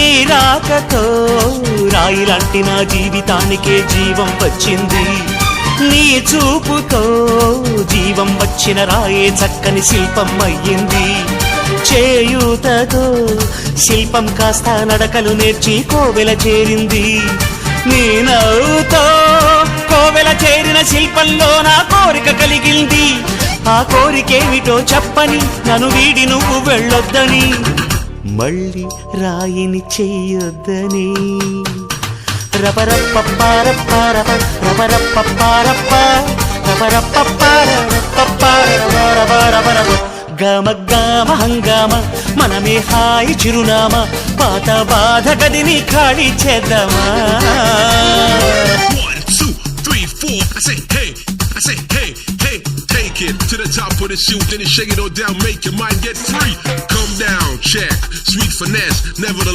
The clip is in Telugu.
నీ రాకతో రాయిలాంటి నా జీవితానికే జీవం వచ్చింది. నీ చూపుతో జీవం వచ్చిన రాయే చక్కని శిల్పం అయ్యింది. చేయూతతో శిల్పం కాస్త నడకలు నేర్చి కోవెల చేరింది. నీ నవ్వుతో కోవెల చేరిన శిల్పంలో నా కోరిక కలిగింది. ఆ కోరికేమిటో చెప్పని నన్ను వీడి నువ్వు వెళ్ళొద్దని, మళ్ళీ రాయిని చెయ్యొద్దని. రపరప్పపారప్పారప రపరప్పపారప్ప రపరప్పపారపపారపపారపపారపపారప గమ గమ హంగామ మనమే హాయి చిరునామా, పాత బాధ గదిని ఖాళీ చేద్దామా. 1 2 3 4 I say hey, I say hey, hey, take it to the top of the shoe, then you shake it all down, make your mind get free. Come down, check, sweet finesse, nevertheless.